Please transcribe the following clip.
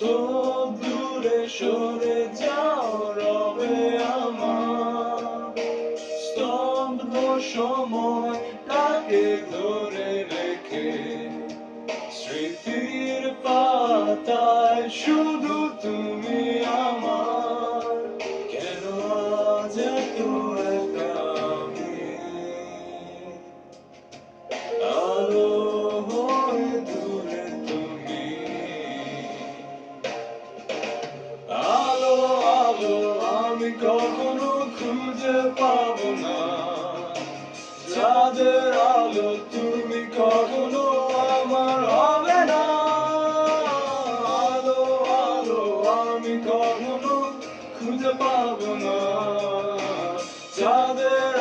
দূরে সরে যাও রবে আমার স্তব্ধ সময়টাকে ধরে রেখে স্মৃতির পাতায় শুধু তুমি আমার কেন আজ এত একা আমি আলো হয়ে দূরে তুমি আলো আলো আমি কখনো খুঁজে পাবো না চাঁদের আলো তুমি কখনো আমার হবে না আলো আলো আমি কখনো খুঁজে পাবো না চাঁদের